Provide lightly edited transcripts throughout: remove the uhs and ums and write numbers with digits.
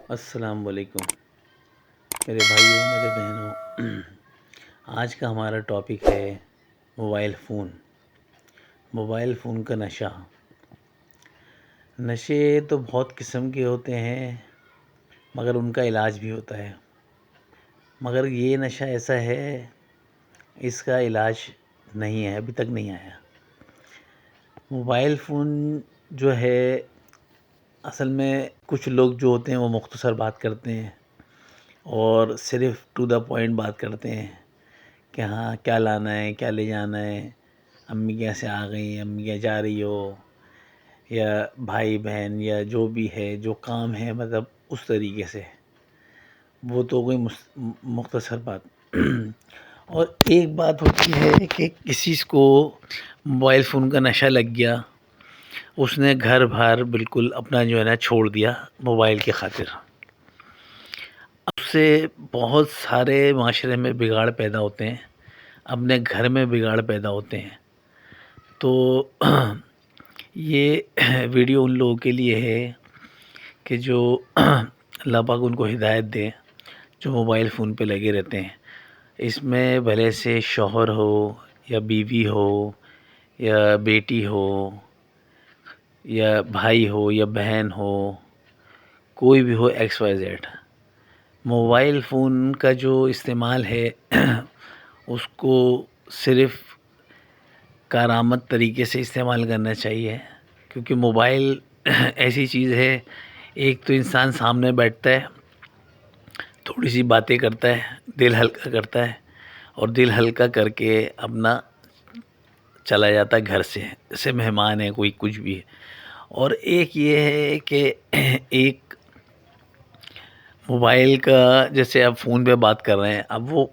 السلام علیکم میرے بھائیوں، میرے بہنوں۔ آج کا ہمارا ٹاپک ہے موبائل فون۔ موبائل فون کا نشہ۔ نشے تو بہت قسم کے ہوتے ہیں، مگر ان کا علاج بھی ہوتا ہے۔ مگر یہ نشہ ایسا ہے، اس کا علاج نہیں ہے، ابھی تک نہیں آیا۔ موبائل فون جو ہے، اصل میں کچھ لوگ جو ہوتے ہیں وہ مختصر بات کرتے ہیں اور صرف ٹو دا پوائنٹ بات کرتے ہیں کہ ہاں کیا لانا ہے، کیا لے جانا ہے، امی کیسے آ گئی، امی کیا جا رہی ہو، یا بھائی بہن یا جو بھی ہے جو کام ہے، مطلب اس طریقے سے وہ تو کوئی مختصر بات۔ اور ایک بات ہوتی ہے کہ کسی کو موبائل فون کا نشہ لگ گیا، اس نے گھر بھر بالکل اپنا جو ہے نا چھوڑ دیا موبائل کی خاطر۔ اب سے بہت سارے معاشرے میں بگاڑ پیدا ہوتے ہیں، اپنے گھر میں بگاڑ پیدا ہوتے ہیں۔ تو یہ ویڈیو ان لوگوں کے لیے ہے کہ جو اللہ پاک ان کو ہدایت دے، جو موبائل فون پہ لگے رہتے ہیں۔ اس میں بھلے سے شوہر ہو یا بیوی ہو یا بیٹی ہو یا بھائی ہو یا بہن ہو، کوئی بھی ہو، X Y Z, mobile phone کا جو استعمال ہے اس کو صرف کارآمد طریقے سے استعمال کرنا چاہیے، کیونکہ موبائل ایسی چیز ہے، ایک تو انسان سامنے بیٹھتا ہے، تھوڑی سی باتیں کرتا ہے، دل ہلکا کرتا ہے، اور دل ہلکا کر کے اپنا چلا جاتا ہے گھر سے، جیسے مہمان ہے کوئی، کچھ بھی ہے۔ اور ایک یہ ہے کہ ایک موبائل کا، جیسے اب فون پہ بات کر رہے ہیں، اب وہ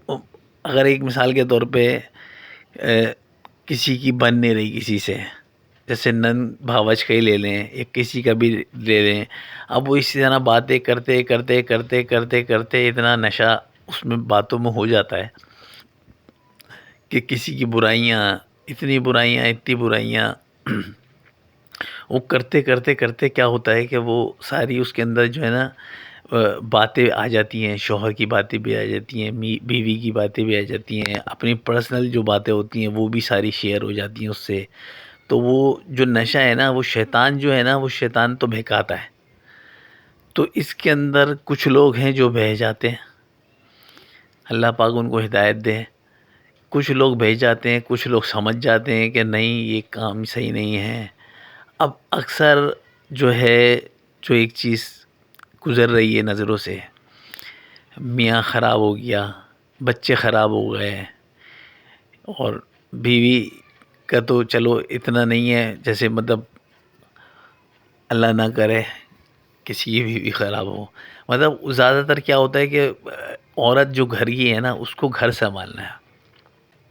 اگر ایک مثال کے طور پہ کسی کی بن نہیں رہی کسی سے، جیسے نن بھاوچ کا ہی لے لیں یا کسی کا بھی لے لیں، اب وہ اسی طرح باتیں کرتے کرتے کرتے کرتے کرتے اتنا نشہ اس میں باتوں میں ہو جاتا ہے کہ کسی کی برائیاں، اتنی برائیاں وہ کرتے کرتے کرتے کیا ہوتا ہے کہ وہ ساری اس کے اندر جو ہے نا باتیں آ جاتی ہیں، شوہر کی باتیں بھی آ جاتی ہیں، بیوی کی باتیں بھی آ جاتی ہیں، اپنی پرسنل جو باتیں ہوتی ہیں وہ بھی ساری شیئر ہو جاتی ہیں اس سے۔ تو وہ جو نشہ ہے نا، وہ شیطان جو ہے نا، وہ شیطان تو بہکاتا ہے۔ تو اس کے اندر کچھ لوگ ہیں جو بہہ جاتے ہیں، اللہ پاک ان کو ہدایت دے۔ کچھ لوگ بہہ جاتے ہیں، کچھ لوگ سمجھ جاتے ہیں کہ نہیں یہ کام صحیح نہیں ہے۔ اب اکثر جو ہے، جو ایک چیز گزر رہی ہے نظروں سے، میاں خراب ہو گیا، بچے خراب ہو گئے، اور بیوی کا تو چلو اتنا نہیں ہے، جیسے مطلب اللہ نہ کرے کسی کی بیوی خراب ہو، مطلب زیادہ تر کیا ہوتا ہے کہ عورت جو گھر کی ہے نا، اس کو گھر سنبھالنا ہے۔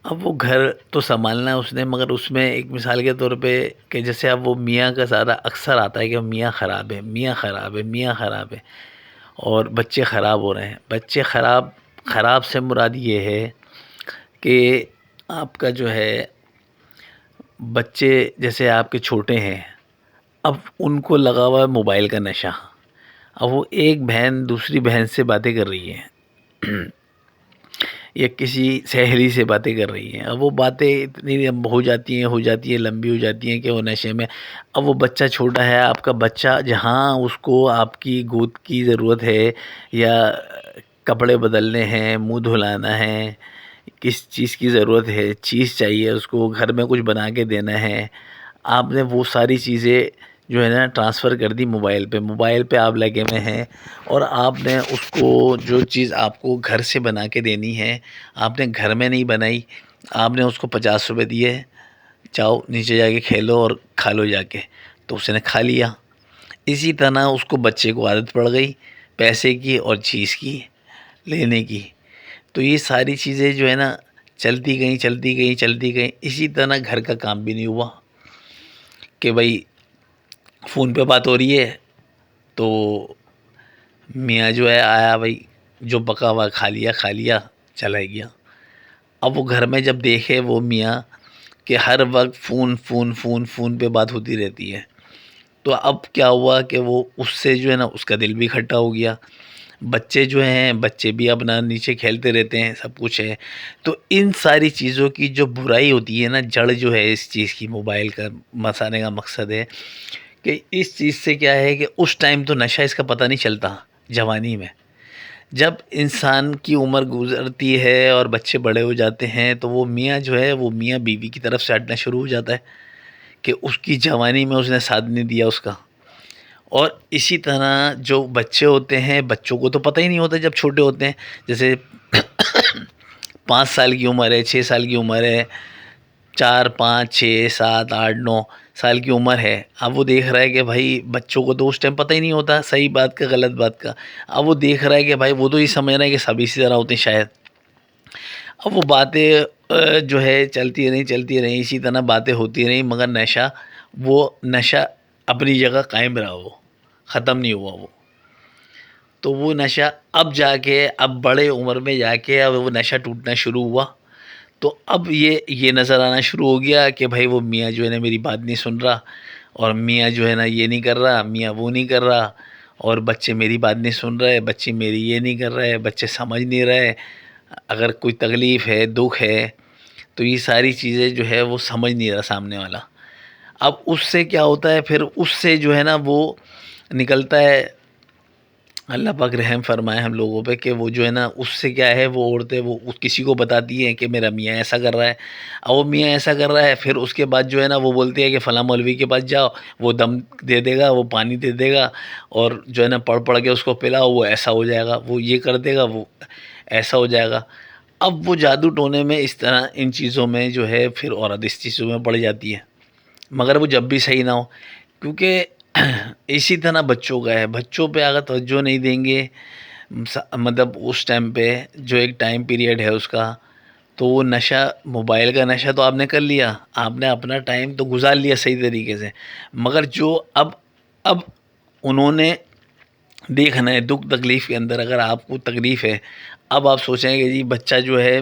اب وہ گھر تو سنبھالنا ہے اس نے، مگر اس میں ایک مثال کے طور پہ کہ جیسے اب وہ میاں کا زیادہ اکثر آتا ہے کہ میاں خراب ہے، میاں خراب ہے، میاں خراب ہے، اور بچے خراب ہو رہے ہیں۔ بچے خراب سے مراد یہ ہے کہ آپ کا جو ہے بچے جیسے آپ کے چھوٹے ہیں، اب ان کو لگا ہوا ہے موبائل کا نشہ۔ اب وہ ایک بہن دوسری بہن سے باتیں کر رہی ہے یا کسی سہیلی سے باتیں کر رہی ہیں، اب وہ باتیں اتنی ہو جاتی ہیں لمبی ہو جاتی ہیں کہ وہ نشے میں، اب وہ بچہ چھوٹا ہے، آپ کا بچہ، جہاں اس کو آپ کی گود کی ضرورت ہے یا کپڑے بدلنے ہیں، منہ دھلانا ہے، کس چیز کی ضرورت ہے، چیز چاہیے اس کو، گھر میں کچھ بنا کے دینا ہے، آپ نے وہ ساری چیزیں جو ہے نا ٹرانسفر کر دی موبائل پہ آپ لگے ہوئے ہیں، اور آپ نے اس کو جو چیز آپ کو گھر سے بنا کے دینی ہے، آپ نے گھر میں نہیں بنائی، آپ نے اس کو 50 روپے دیے، جاؤ نیچے جا کے کھیلو اور کھا لو جا کے، تو اس نے کھا لیا۔ اسی طرح اس کو بچے کو عادت پڑ گئی پیسے کی اور چیز کی لینے کی، تو یہ ساری چیزیں جو ہے نا چلتی گئیں۔ اسی طرح گھر کا کام بھی نہیں ہوا کہ بھائی فون پہ بات ہو رہی ہے تو میاں جو ہے آیا، بھائی جو پکا ہوا کھا لیا چلا گیا۔ اب وہ گھر میں جب دیکھے وہ میاں کہ ہر وقت فون پہ بات ہوتی رہتی ہے، تو اب کیا ہوا کہ وہ اس سے جو ہے نا اس کا دل بھی کھٹا ہو گیا. بچے جو ہیں بچے بھی اپنا نیچے کھیلتے رہتے ہیں, سب کچھ ہے. تو ان ساری چیزوں کی جو برائی ہوتی ہے نا, جڑ جو ہے اس چیز کی, موبائل کا مسانے کا مقصد ہے کہ اس چیز سے کیا ہے کہ اس ٹائم تو نشہ اس کا پتہ نہیں چلتا جوانی میں. جب انسان کی عمر گزرتی ہے اور بچے بڑے ہو جاتے ہیں تو وہ میاں جو ہے وہ میاں بیوی کی طرف سے ہٹنا شروع ہو جاتا ہے کہ اس کی جوانی میں اس نے ساتھ نہیں دیا اس کا. اور اسی طرح جو بچے ہوتے ہیں, بچوں کو تو پتہ ہی نہیں ہوتا جب چھوٹے ہوتے ہیں, جیسے 5 سال کی عمر ہے, 6 سال کی عمر ہے, 4 5 6 7 8 9 سال کی عمر ہے. اب وہ دیکھ رہا ہے کہ بھائی بچوں کو تو اس ٹائم پتہ ہی نہیں ہوتا صحیح بات کا غلط بات کا. اب وہ دیکھ رہا ہے کہ بھائی وہ تو یہ سمجھ رہا ہے کہ سب اسی طرح ہوتے ہیں شاید. اب وہ باتیں جو ہے چلتی رہیں اسی طرح باتیں ہوتی رہیں, مگر نشہ اپنی جگہ قائم رہا, وہ ختم نہیں ہوا وہ. تو وہ نشہ اب جا کے, اب بڑے عمر میں جا کے اب وہ نشہ ٹوٹنا شروع ہوا. تو اب یہ نظر آنا شروع ہو گیا کہ بھائی وہ میاں جو ہے نا میری بات نہیں سن رہا, اور میاں جو ہے نا یہ نہیں کر رہا, میاں وہ نہیں کر رہا, اور بچے میری بات نہیں سن رہے, بچے میری یہ نہیں کر رہے, بچے سمجھ نہیں رہے. اگر کوئی تکلیف ہے, دکھ ہے, تو یہ ساری چیزیں جو ہے وہ سمجھ نہیں رہا سامنے والا. اب اس سے کیا ہوتا ہے, پھر اس سے جو ہے نا وہ نکلتا ہے, اللہ پاک رحم فرمائے ہم لوگوں پہ, کہ وہ جو ہے نا اس سے کیا ہے وہ عورتیں وہ کسی کو بتاتی ہیں کہ میرا میاں ایسا کر رہا ہے. اب وہ میاں ایسا کر رہا ہے, پھر اس کے بعد جو ہے نا وہ بولتی ہے کہ فلاں مولوی کے پاس جاؤ, وہ دم دے دے گا, وہ پانی دے دے گا, اور جو ہے نا پڑھ کے اس کو پلاؤ, وہ ایسا ہو جائے گا, وہ یہ کر دے گا, وہ ایسا ہو جائے گا. اب وہ جادو ٹونے میں اس طرح ان چیزوں میں جو ہے پھر عورت اس چیزوں میں پڑ جاتی ہے, مگر وہ جب بھی صحیح نہ ہو. کیونکہ اسی طرح بچوں کا ہے, بچوں پہ اگر توجہ نہیں دیں گے, مطلب اس ٹائم پہ جو ایک ٹائم پیریڈ ہے اس کا, تو وہ نشہ, موبائل کا نشہ تو آپ نے کر لیا, آپ نے اپنا ٹائم تو گزار لیا صحیح طریقے سے, مگر جو اب انہوں نے دیکھنا ہے دکھ تکلیف کے اندر, اگر آپ کو تکلیف ہے, اب آپ سوچیں کہ جی بچہ جو ہے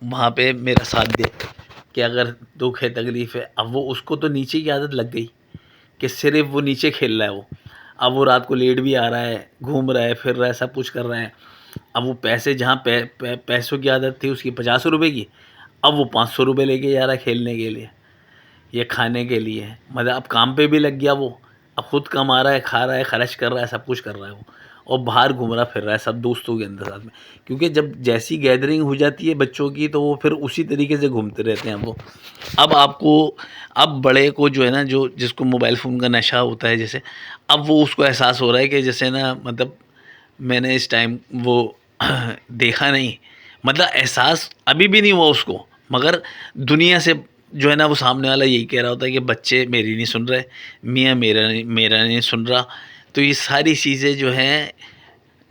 وہاں پہ میرا ساتھ دے, کہ اگر دکھ ہے تکلیف ہے. اب وہ اس کو تو نیچے کی عادت لگ گئی کہ صرف وہ نیچے کھیل رہا ہے وہ. اب وہ رات کو لیٹ بھی آ رہا ہے, گھوم رہا ہے, پھر رہا ہے, سب کچھ کر رہا ہے. اب وہ پیسے جہاں پیسوں کی عادت تھی اس کی 50 روپے کی, اب وہ 500 روپے لے کے جا رہا ہے کھیلنے کے لیے یا کھانے کے لیے. مطلب اب کام پہ بھی لگ گیا وہ, اب خود کما رہا ہے, کھا رہا ہے, خرچ کر رہا ہے, سب کچھ کر رہا ہے وہ, اور باہر گھوم رہا پھر رہا ہے سب دوستوں کے اندر ساتھ میں. کیونکہ جب جیسی گیدرنگ ہو جاتی ہے بچوں کی تو وہ پھر اسی طریقے سے گھومتے رہتے ہیں وہ. اب بڑے کو جو ہے نا, جس کو موبائل فون کا نشہ ہوتا ہے جیسے, اب وہ اس کو احساس ہو رہا ہے کہ جیسے نا, مطلب میں نے اس ٹائم وہ دیکھا نہیں, مطلب احساس ابھی بھی نہیں ہوا اس کو, مگر دنیا سے جو ہے نا وہ سامنے والا یہی کہہ رہا ہوتا ہے کہ بچے میری نہیں سن رہے, میاں میرا نہیں سن رہا. تو یہ ساری چیزیں جو ہیں,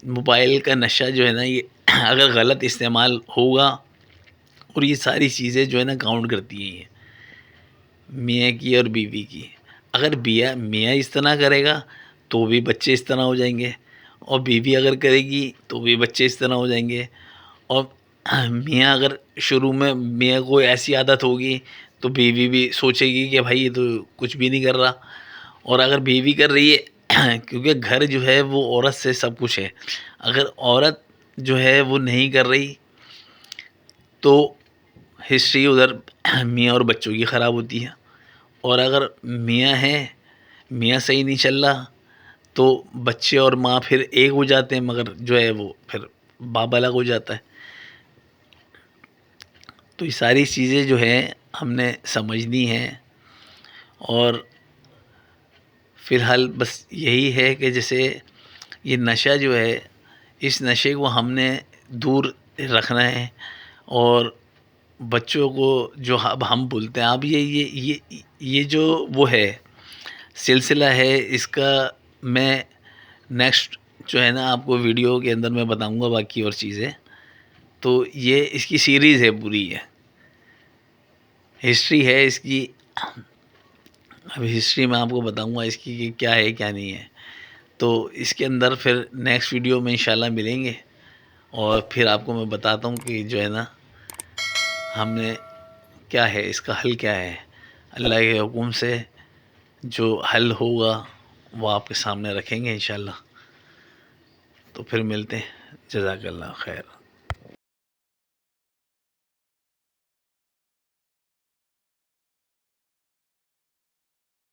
موبائل کا نشہ جو ہے نا, یہ اگر غلط استعمال ہوگا, اور یہ ساری چیزیں جو ہے نا کاؤنٹ کرتی ہیں یہ میاں کی اور بیوی کی. اگر میاں اس طرح کرے گا تو بھی بچے اس طرح ہو جائیں گے, اور بیوی اگر کرے گی تو بھی بچے اس طرح ہو جائیں گے. اور میاں اگر شروع میں میاں کو ایسی عادت ہوگی تو بیوی بھی سوچے گی کہ بھائی یہ تو کچھ بھی نہیں کر رہا. اور اگر بیوی کر رہی ہے, کیونکہ گھر جو ہے وہ عورت سے سب کچھ ہے, اگر عورت جو ہے وہ نہیں کر رہی تو ہسٹری ادھر میاں اور بچوں کی خراب ہوتی ہے. اور اگر میاں صحیح نہیں چل رہا تو بچے اور ماں پھر ایک ہو جاتے ہیں, مگر جو ہے وہ پھر باپ الگ ہو جاتا ہے. تو یہ ساری چیزیں جو ہے ہم نے سمجھنی ہیں. اور فی الحال بس یہی ہے کہ جیسے یہ نشہ جو ہے, اس نشے کو ہم نے دور رکھنا ہے. اور بچوں کو جو اب ہم بولتے ہیں, اب یہ جو وہ ہے سلسلہ ہے, اس کا میں نیکسٹ جو ہے نا آپ کو ویڈیو کے اندر میں بتاؤں گا باقی اور چیزیں. تو یہ اس کی سیریز ہے, پوری ہے, ہسٹری ہے اس کی. اب ہسٹری میں آپ کو بتاؤں گا اس کی کہ کیا ہے کیا نہیں ہے. تو اس کے اندر پھر نیکسٹ ویڈیو میں انشاءاللہ ملیں گے, اور پھر آپ کو میں بتاتا ہوں کہ جو ہے نا ہم نے کیا ہے, اس کا حل کیا ہے. اللہ کے حکم سے جو حل ہوگا وہ آپ کے سامنے رکھیں گے انشاءاللہ. تو پھر ملتے ہیں. جزاک اللہ خیر.